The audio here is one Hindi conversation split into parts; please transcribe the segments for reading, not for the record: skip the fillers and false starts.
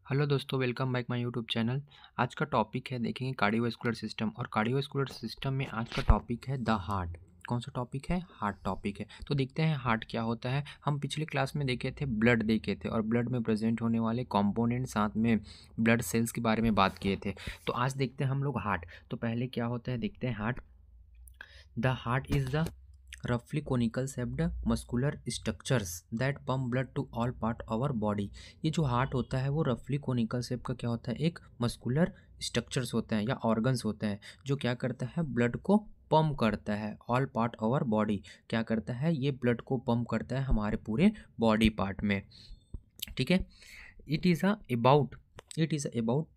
हेलो दोस्तों, welcome back my YouTube channel. आज का टॉपिक है देखेंगे कार्डियोवैस्कुलर सिस्टम। और कार्डियोवैस्कुलर सिस्टम में आज का टॉपिक है द हार्ट। कौन सा टॉपिक है? हार्ट टॉपिक है। तो देखते हैं हार्ट क्या होता है। हम पिछले क्लास में देखे थे ब्लड देखे थे और ब्लड में प्रेजेंट होने वाले कंपोनेंट साथ में ब्लड सेल्स के बारे में बात किए थे। तो आज देखते हैं हम लोग हार्ट। तो पहले क्या होता है देखते हैं heart. The heart is the रफली conical shaped muscular structures that pump blood to all part our body. ये जो हार्ट होता है वो रफली कोनिकल शेप का क्या होता है, एक मस्कुलर स्ट्रक्चर्स होते हैं या ऑर्गन्स होते हैं जो क्या करता है, ब्लड को पंप करता है। ऑल पार्ट आवर बॉडी क्या करता है, ये ब्लड को पंप करता है हमारे पूरे बॉडी पार्ट में। ठीक है। It is about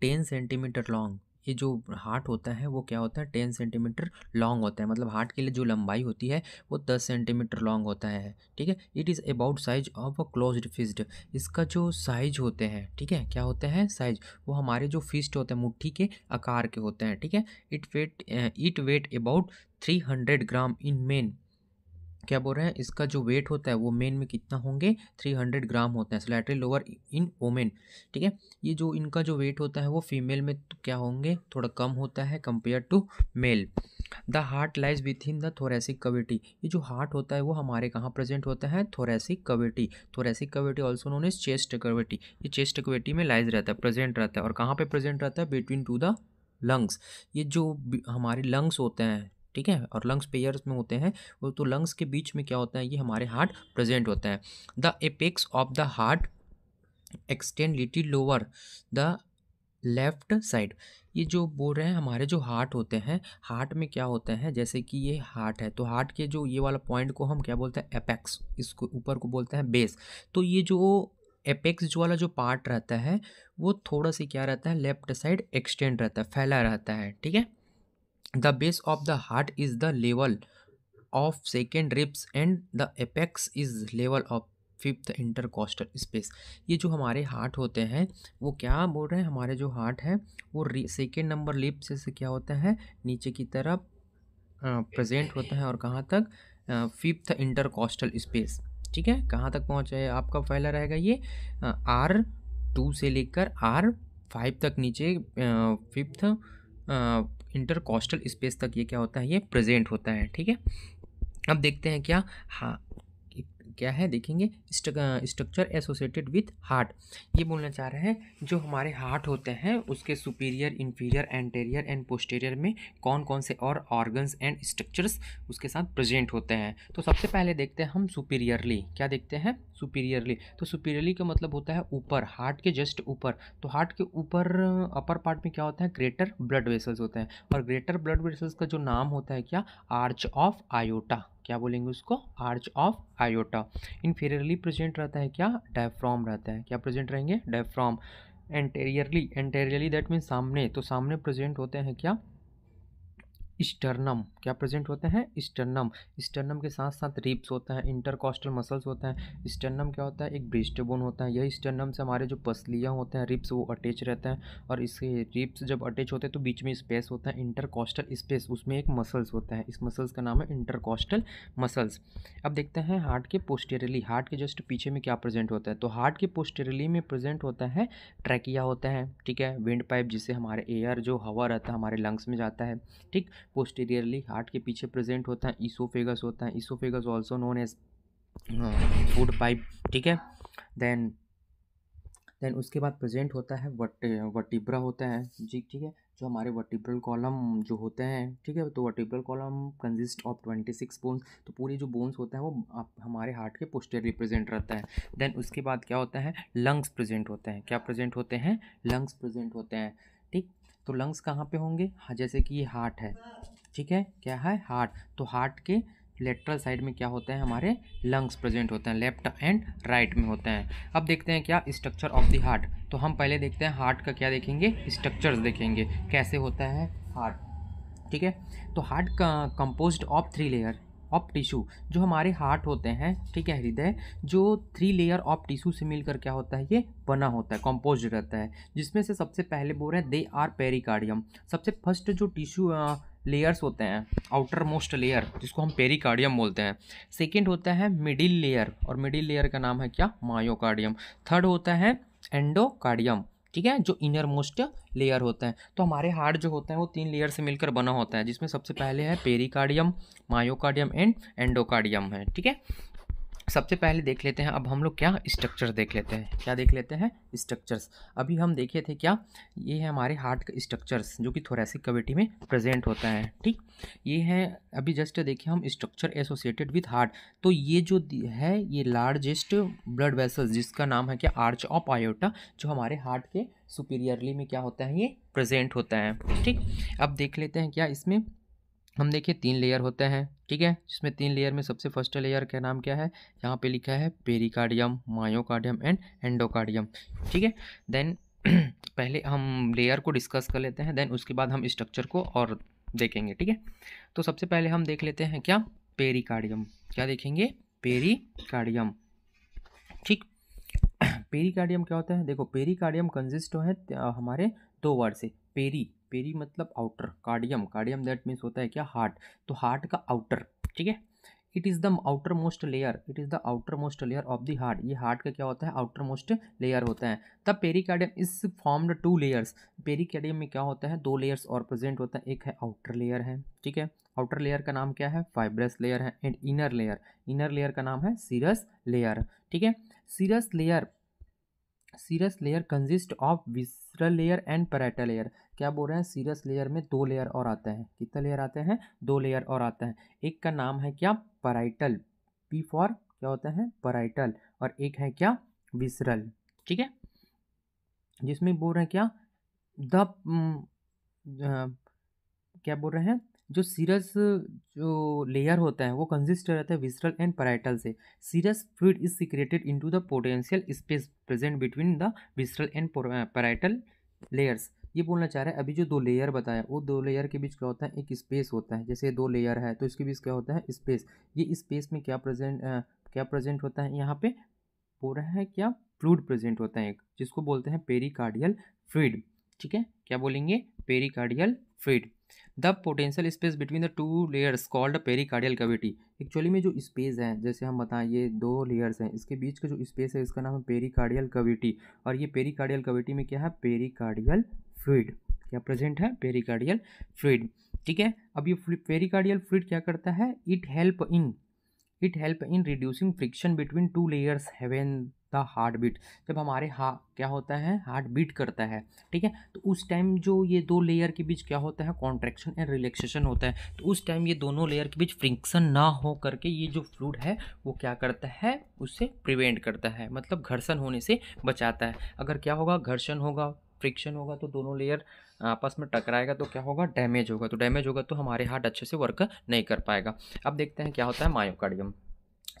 10 centimetre long. ये जो हार्ट होता है वो क्या होता है, 10 सेंटीमीटर लॉन्ग होता है। मतलब हार्ट के लिए जो लंबाई होती है वो 10 सेंटीमीटर लॉन्ग होता है। ठीक है। It is about size of a closed fist. इसका जो साइज होते हैं, ठीक है, क्या होते हैं साइज, वो हमारे जो फिस्ट होते हैं मुट्ठी के आकार के होते हैं। ठीक है। It weight about 300 gram in men. क्या बोल रहे हैं, इसका जो वेट होता है वो मेन में कितना होंगे, 300 ग्राम होता है। स्लैटरल लोअर इन वोमेन। ठीक है। ये जो इनका जो वेट होता है वो फीमेल में तो क्या होंगे, थोड़ा कम होता है compare to male. The heart lies within the thoracic cavity. ये जो हार्ट होता है वो हमारे कहाँ प्रेजेंट होता है, thoracic cavity. Thoracic cavity also known as chest cavity. ये चेस्ट कैविटी में लाइज रहता है, प्रेजेंट रहता है। और कहाँ पे प्रेजेंट रहता है, बिटवीन टू द लंग्स। ये जो हमारे लंग्स होते हैं, ठीक है, और लंग्स पेयर्स में होते हैं वो, तो लंग्स के बीच में क्या होता है, ये हमारे हार्ट प्रेजेंट होता है। The apex of the heart extend little lower the left side. ये जो बोल रहे हैं हमारे जो हार्ट होते हैं, हार्ट में क्या होता है, जैसे कि ये हार्ट है तो हार्ट के जो ये वाला पॉइंट को हम क्या बोलते हैं, एपेक्स। इसको ऊपर को बोलते हैं बेस। तो ये जो एपेक्स जो वाला जो पार्ट रहता है वो थोड़ा सी क्या रहता है, लेफ्ट साइड एक्सटेंड रहता है, फैला रहता है। ठीक है। The base of the heart is the level of second ribs and the apex is level of fifth intercostal space. ये जो हमारे हार्ट होते हैं वो क्या बोल रहे हैं, हमारे जो हार्ट है वो सेकेंड नंबर लिप से क्या होता है, नीचे की तरफ प्रेजेंट होता है। और कहाँ तक, फिफ्थ इंटरकॉस्टल स्पेस। ठीक है। कहाँ तक पहुँचा है आपका फैला रहेगा ये, R2 से लेकर R5 तक नीचे फिफ्थ इंटरकॉस्टल स्पेस तक ये क्या होता है, ये प्रेजेंट होता है। ठीक है। अब देखते हैं क्या, हाँ क्या है देखेंगे, स्ट्रक्चर एसोसिएटेड विथ हार्ट। ये बोलना चाह रहे हैं जो हमारे हार्ट होते हैं उसके superior, inferior, anterior and posterior में कौन कौन से और ऑर्गन्स एंड स्ट्रक्चर्स उसके साथ प्रेजेंट होते हैं। तो सबसे पहले देखते हैं हम सुपीरियरली। क्या देखते हैं, सुपीरियरली। तो सुपीरियरली का मतलब होता है ऊपर, हार्ट के जस्ट ऊपर। तो हार्ट के ऊपर अपर पार्ट में क्या होता है, ग्रेटर ब्लड वेसल्स होते हैं। और ग्रेटर ब्लड वेसल्स का जो नाम होता है क्या, आर्च ऑफ आयोटा। क्या बोलेंगे उसको, arch of iota. Inferiorly present रहता है क्या, डायफ्राम रहता है। क्या प्रेजेंट रहेंगे, डायफ्राम। एंटेरियरली दैट मीन सामने, तो सामने प्रेजेंट होते हैं क्या, स्टर्नम। क्या प्रेजेंट होते हैं, स्टर्नम। स्टर्नम के साथ साथ रिब्स होता है, इंटरकॉस्टल मसल्स होता है। स्टर्नम क्या होता है, एक ब्रेस्ट बोन होता है। यही स्टर्नम से हमारे जो पसलियाँ होते हैं, रिब्स, वो अटैच रहता है। और इसके रिब्स जब अटैच होते हैं तो बीच में स्पेस होता है, इंटरकॉस्टल स्पेस, उसमें एक मसल्स होता है। इस मसल्स का नाम है इंटरकॉस्टल मसल्स। अब देखते हैं हार्ट के पोस्टेरियरली, हार्ट के जस्ट पीछे में क्या प्रेजेंट होता है। तो हार्ट के पोस्टेरियरली में प्रेजेंट होता है ट्रैकिया होता है। ठीक है। विंड पाइप, जिससे हमारे एयर जो हवा रहता है हमारे लंग्स में जाता है। ठीक। पोस्टीरियरली हार्ट के पीछे प्रेजेंट होता है ईसोफेगस होता है। Oesophagus also known as food pipe. ठीक है। देन उसके बाद प्रेजेंट होता है वर्टिब्रा होता है जी। ठीक है। जो हमारे वर्टिब्रल कॉलम जो होते हैं, ठीक है, तो vertebral column consist of 26 bones. तो पूरे जो बोन्स होता है वो हमारे हार्ट के पोस्टेरियरली प्रेजेंट रहता है। देन उसके बाद क्या होता है, लंग्स प्रेजेंट होते हैं। क्या प्रेजेंट होते हैं, लंग्स प्रेजेंट होते हैं। ठीक। तो लंग्स कहाँ पे होंगे, हाँ, जैसे कि ये हार्ट है, ठीक है, क्या है, हार्ट। तो हार्ट के लेटरल साइड में क्या होता है, हमारे लंग्स प्रेजेंट होते हैं, लेफ्ट एंड राइट में होते हैं। अब देखते हैं क्या, स्ट्रक्चर ऑफ द हार्ट। तो हम पहले देखते हैं हार्ट का क्या देखेंगे, स्ट्रक्चर्स देखेंगे कैसे होता है हार्ट। ठीक है। तो हार्ट का composed of 3 layer of tissue. जो हमारे हार्ट होते हैं, ठीक है, हृदय, जो 3 लेयर ऑफ टिश्यू से मिलकर क्या होता है, ये बना होता है, कंपोज्ड रहता है। जिसमें से सबसे पहले बोल रहे हैं दे आर पेरिकार्डियम। सबसे फर्स्ट जो टिश्यू लेयर्स होते हैं, आउटर मोस्ट लेयर, जिसको हम पेरिकार्डियम बोलते हैं। सेकेंड होता है मिडिल लेयर, और मिडिल लेयर का नाम है क्या, मायोकार्डियम। थर्ड होता है एंडोकार्डियम। ठीक है, जो इनर मोस्ट लेयर होता है। तो हमारे हार्ट जो होता है वो 3 लेयर से मिलकर बना होता है, जिसमें सबसे पहले है पेरिकार्डियम, मायोकार्डियम एंड एंडोकार्डियम है। ठीक है, सबसे पहले देख लेते हैं अब हम लोग क्या स्ट्रक्चर देख लेते हैं, क्या देख लेते हैं स्ट्रक्चर्स। अभी हम देखे थे क्या, ये है हमारे हार्ट का स्ट्रक्चर्स जो कि थोरेसिक कैविटी में प्रेजेंट होता है। ठीक, ये है अभी जस्ट देखे हम स्ट्रक्चर एसोसिएटेड विथ हार्ट। तो ये जो है ये लार्जेस्ट ब्लड वेसल्स जिसका नाम है क्या आर्च ऑफ आयोटा, जो हमारे हार्ट के सुपीरियरली में क्या होता है ये प्रेजेंट होता है। ठीक, अब देख लेते हैं क्या इसमें हम देखिए 3 लेयर होते हैं। ठीक है, जिसमें 3 लेयर में सबसे फर्स्ट लेयर का नाम क्या है, यहाँ पे लिखा है पेरिकार्डियम, मायोकार्डियम एंड एंडोकार्डियम। ठीक है, देन पहले हम लेयर को डिस्कस कर लेते हैं, देन उसके बाद हम स्ट्रक्चर को और देखेंगे। ठीक है, तो सबसे पहले हम देख लेते हैं क्या पेरिकार्डियम, क्या देखेंगे पेरिकार्डियम। ठीक, पेरिकार्डियम क्या होता है, देखो पेरिकार्डियम कंसिस्ट है हमारे 2 वर्ड से, पेरी, पेरी मतलब outer, cardium, cardium that means होता है क्या हार्ट, तो हार्ट का आउटर। ठीक है, it is the outer most layer, it is the outer most layer of the heart, ये हार्ट का क्या होता है आउटर मोस्ट लेयर होता है। तब pericardium is formed 2 layers, pericardium में क्या होता है 2 लेयर्स और प्रेजेंट होता है, एक है आउटर लेयर है। ठीक है, आउटर लेयर का नाम क्या है फाइब्रस लेयर है, and inner layer, inner layer का नाम है सीरस लेयर। ठीक है, serous layer, serous layer consist of visceral layer and parietal layer. क्या बोल रहे हैं, सीरस लेयर में 2 लेयर और आते हैं, कितने लेयर आते हैं 2 लेयर और आते हैं। एक का नाम है क्या पैराइटल, पी फॉर क्या होता है पैराइटल, और एक है क्या विसरल। ठीक है, जिसमें बोल रहे हैं क्या द क्या बोल रहे हैं, जो सीरस जो लेयर होता है वो कंसिस्ट रहता है विसरल एंड पैराइटल से। Serous fluid is secreted into the potential space present between the visceral and parietal layers. ये बोलना चाह रहा है अभी जो 2 लेयर बताया वो 2 लेयर के बीच क्या होता है एक स्पेस होता है, जैसे 2 लेयर है तो इसके बीच क्या होता है स्पेस। ये स्पेस में क्या प्रेजेंट होता है, यहाँ पे बोल रहा है क्या फ्लूइड प्रेजेंट होता है एक, जिसको बोलते हैं पेरिकार्डियल फ्लूइड। ठीक है, क्या बोलेंगे pericardial fluid. The potential space between the 2 layers called pericardial cavity. Actually में जो स्पेस है जैसे हम बताएं ये 2 लेयर्स हैं, इसके बीच का जो स्पेस है इसका नाम है पेरिकार्डियल कैविटी, और ये पेरिकार्डियल कैविटी में क्या है पेरिकार्डियल फ्लूइड, क्या प्रेजेंट है पेरिकार्डियल फ्लूइड। ठीक है, अब ये पेरिकार्डियल फ्लूइड क्या करता है, it help in reducing friction between 2 layers having the heart beat. जब हमारे क्या होता है हार्ट बीट करता है, ठीक है, तो उस टाइम जो ये 2 लेयर के बीच क्या होता है कॉन्ट्रैक्शन एंड रिलैक्सेशन होता है, तो उस टाइम ये दोनों लेयर के बीच फ्रिक्शन ना हो करके ये जो फ्लूइड है वो क्या करता है उससे प्रिवेंट करता है, मतलब घर्षण होने से बचाता है। अगर क्या होगा घर्षण होगा फ्रिक्शन होगा तो दोनों लेयर आपस में टकराएगा तो क्या होगा डैमेज होगा, तो डैमेज होगा तो हमारे हार्ट अच्छे से वर्क नहीं कर पाएगा। अब देखते हैं क्या होता है मायोकार्डियम।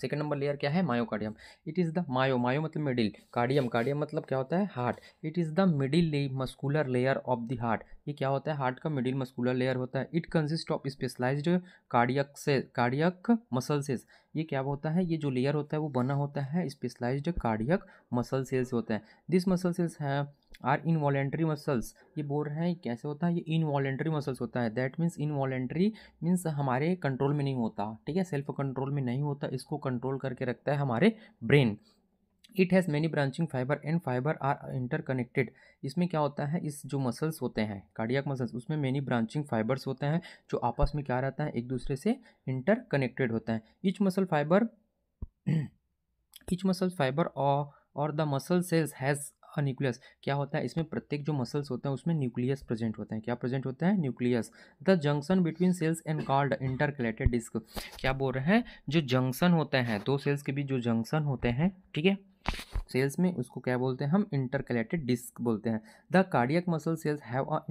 सेकंड नंबर लेयर क्या है मायोकार्डियम। इट इज़ द मायो मतलब मिडिल, कार्डियम कार्डियम मतलब क्या होता है heart. It is the middle muscular layer of the heart, ये क्या होता है हार्ट का मिडिल मस्कुलर लेयर होता है। It consist of specialised cardiac muscle cells, ये क्या होता है ये जो लेयर होता है वो बना होता है स्पेशलाइज्ड कार्डियक मसल सेल्स होता है। दिस मसल सेल्स है आर इनवॉलेंट्री मसल्स, ये बोल रहे हैं कैसे होता है ये इनवॉलेंट्री मसल्स होता है। दैट मीन्स इनवॉलेंट्री मीन्स हमारे कंट्रोल में नहीं होता, ठीक है, सेल्फ कंट्रोल में नहीं होता, इसको कंट्रोल करके रखता है हमारे brain. It has many branching fibre and fibre are interconnected, इसमें क्या होता है इस जो मसल्स होते हैं कार्डियक मसल्स उसमें मैनी ब्रांचिंग फाइबर्स होते हैं जो आपस में क्या रहता है एक दूसरे से इंटरकनेक्टेड होता है। Each muscle fibre each muscle fibre और the muscle cells has a nucleus, क्या होता है इसमें प्रत्येक जो मसल्स होते हैं उसमें न्यूक्लियस प्रेजेंट होते हैं, क्या प्रेजेंट होता है nucleus. The junction between cells and called intercalated disc, क्या बोल रहे हैं जो जंक्शन होते हैं 2 सेल्स के बीच जो जंक्शन होते हैं, ठीक है, सेल्स में उसको क्या बोलते हैं हम इंटरकलेटेड डिस्क बोलते हैं। The cardiac muscle cells have a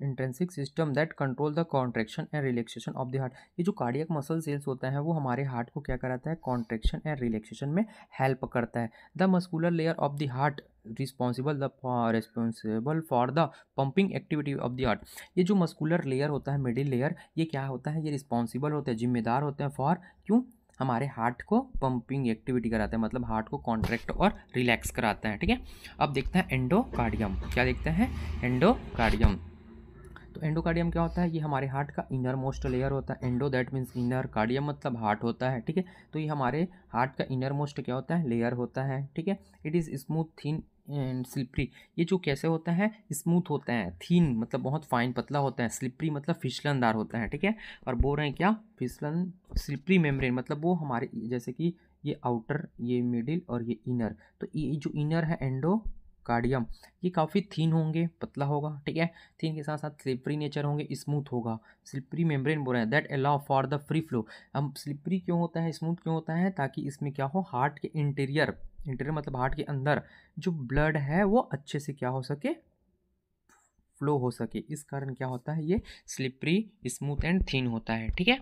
intrinsic system that control the contraction and relaxation of the heart, ये जो कार्डियक मसल सेल्स होता है वो हमारे हार्ट को क्या कराता है कॉन्ट्रैक्शन एंड रिलैक्सेशन में हेल्प करता है। The muscular layer of the heart responsible for the pumping activity of the heart, ये जो मस्कुलर लेयर होता है मिडिल लेयर ये क्या होता है ये रिस्पॉन्सिबल होता है जिम्मेदार होते हैं फॉर क्यों हमारे हार्ट को पंपिंग एक्टिविटी कराते हैं, मतलब हार्ट को कॉन्ट्रैक्ट और रिलैक्स कराते हैं। ठीक है, अब देखते हैं एंडोकार्डियम, क्या देखते हैं एंडोकार्डियम। तो एंडोकार्डियम क्या होता है ये हमारे हार्ट का इनर मोस्ट लेयर होता है, endo that means inner, cardium मतलब हार्ट होता है, ठीक है, तो ये हमारे हार्ट का इनर मोस्ट क्या होता है लेयर होता है, ठीक है। It is smooth thin and slippery, ये जो कैसे होता है, स्मूथ होता है, थीन मतलब बहुत फाइन पतला होता है, स्लिपरी मतलब फिसलनदार होता है, ठीक है। और बोल रहे हैं क्या, फिसलन स्लिपरी मेम्ब्रेन मतलब वो हमारे जैसे कि ये आउटर, ये मिडिल और ये इनर, तो ये जो इनर है एंडोकार्डियम, ये काफ़ी थीन होंगे, पतला होगा, ठीक है। थीन के साथ साथ स्लिपरी नेचर होंगे, स्मूथ होगा। स्लिपरी मेम्ब्रेन बोल रहे हैं that allow for the free flow. अब स्लिपरी क्यों होता है, स्मूथ क्यों होता है, ताकि इसमें क्या हो, हार्ट के इंटीरियर, इंटीरियर मतलब हार्ट के अंदर जो ब्लड है वो अच्छे से क्या हो सके, फ्लो हो सके। इस कारण क्या होता है, ये स्लिपरी, स्मूथ एंड थिन होता है, ठीक है।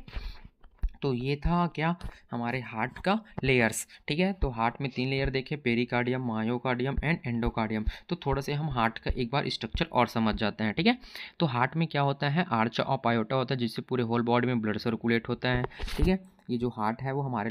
तो ये था क्या, हमारे हार्ट का लेयर्स, ठीक है। तो हार्ट में 3 लेयर देखे, पेरिकार्डियम, मायोकार्डियम एंड एंडोकार्डियम। तो थोड़ा से हम हार्ट का एक बार स्ट्रक्चर और समझ जाते हैं, ठीक है। तो हार्ट में क्या होता है, आर्च ऑफ आयोटा होता है, जिससे पूरे होल बॉडी में ब्लड सर्कुलेट होता है, ठीक है। ये जो हार्ट है वो हमारे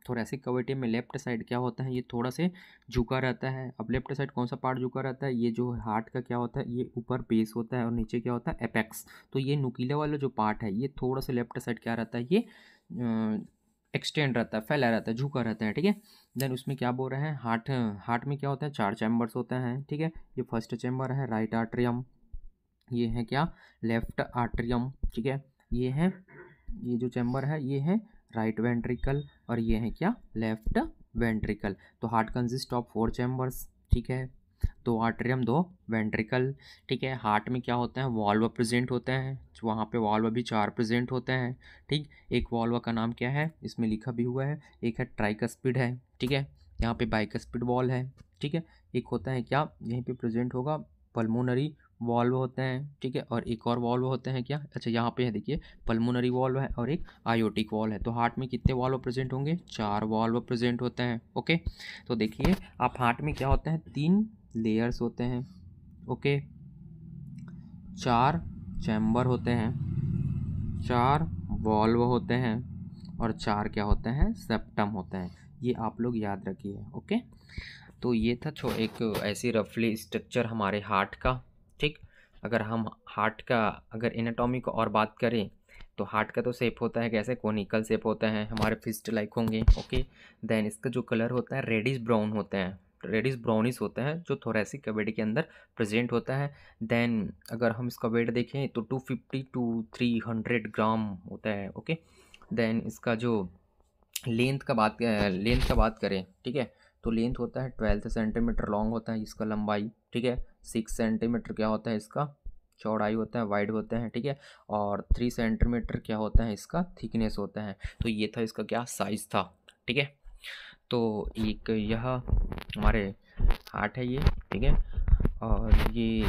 थोरेसिक कैविटी में लेफ्ट साइड क्या होता है, ये थोड़ा से झुका रहता है। अब लेफ्ट साइड कौन सा पार्ट झुका रहता है, ये जो हार्ट का क्या होता है, ये ऊपर बेस होता है और नीचे क्या होता है, एपेक्स। तो ये नुकीला वाला जो पार्ट है ये थोड़ा सा लेफ्ट साइड क्या रहता है, ये एक्सटेंड रहता है, फैला रहता है, झुका रहता है, ठीक है। देन उसमें क्या बोल रहे हैं, हार्ट, हार्ट में क्या होता है, 4 चैम्बर्स होते हैं, ठीक है। ये फर्स्ट चैम्बर है राइट आर्ट्रियम, ये है क्या, लेफ्ट आर्ट्रियम, ठीक है। ये है, ये जो चैम्बर है ये है राइट वेंट्रिकल और ये है क्या, लेफ्ट वेंट्रिकल। तो हार्ट कंसिस्ट ऑफ 4 चैम्बर्स, ठीक है, 2 आर्ट्रियम 2 वेंट्रिकल, ठीक है। हार्ट में क्या होता है, वॉल्व प्रेजेंट होते हैं, वहाँ पे वॉल्व भी 4 प्रेजेंट होते हैं, ठीक। एक वॉल्व का नाम क्या है, इसमें लिखा भी हुआ है, एक है ट्राइकस्पिड है, ठीक है। यहाँ पे बाइकस्पिड वॉल्व है, ठीक है। एक होता है क्या, यहीं पे प्रेजेंट होगा, पल्मोनरी वॉल्व होते हैं, ठीक है। और एक और वॉल्व होते हैं क्या, अच्छा यहाँ पे है देखिए, पल्मोनरी वॉल्व है और एक आयोटिक वॉल्व है। तो हार्ट में कितने वॉल्व प्रेजेंट होंगे, 4 वॉल्व प्रेजेंट होते हैं, ओके। तो देखिए आप हार्ट में क्या होते हैं, 3 लेयर्स होते हैं, ओके, 4 चैम्बर होते हैं, 4 वॉल्व होते हैं और 4 क्या होते हैं, सेप्टम होते हैं। ये आप लोग याद रखिए, ओके। तो ये था एक ऐसी रफली स्ट्रक्चर हमारे हार्ट का, ठीक। अगर हम हार्ट का अगर एनाटॉमी को और बात करें तो हार्ट का तो शेप होता है कैसे, कोनिकल शेप होता है, हमारे फिस्ट लाइक होंगे, ओके। देन इसका जो कलर होता है रेडिश ब्राउन होता है, रेडिश ब्राउनिश होता है, जो थोरेसिक कैविटी के अंदर प्रेजेंट होता है। देन अगर हम इसका वेट देखें तो 250 टू 300 ग्राम होता है, ओके। देन इसका जो लेंथ का बात करें, ठीक है, तो लेंथ होता है 12 सेंटीमीटर लॉन्ग होता है इसका लंबाई, ठीक है। 6 सेंटीमीटर क्या होता है इसका चौड़ाई होता है, वाइड होता है, ठीक है। और 3 सेंटीमीटर क्या होता है इसका थिकनेस होता है। तो ये था इसका क्या साइज़ था, ठीक है। तो एक यह हमारे हार्ट है ये, ठीक है। और ये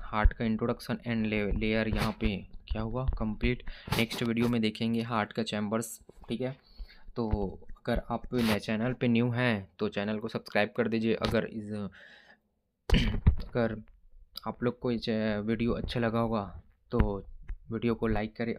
हार्ट का इंट्रोडक्शन एंड लेयर यहाँ पे क्या हुआ कंप्लीट। नेक्स्ट वीडियो में देखेंगे हार्ट का चैम्बर्स, ठीक है। तो अगर आप नए चैनल पे न्यू हैं तो चैनल को सब्सक्राइब कर दीजिए। अगर आप लोग को वीडियो अच्छा लगा होगा तो वीडियो को लाइक करें।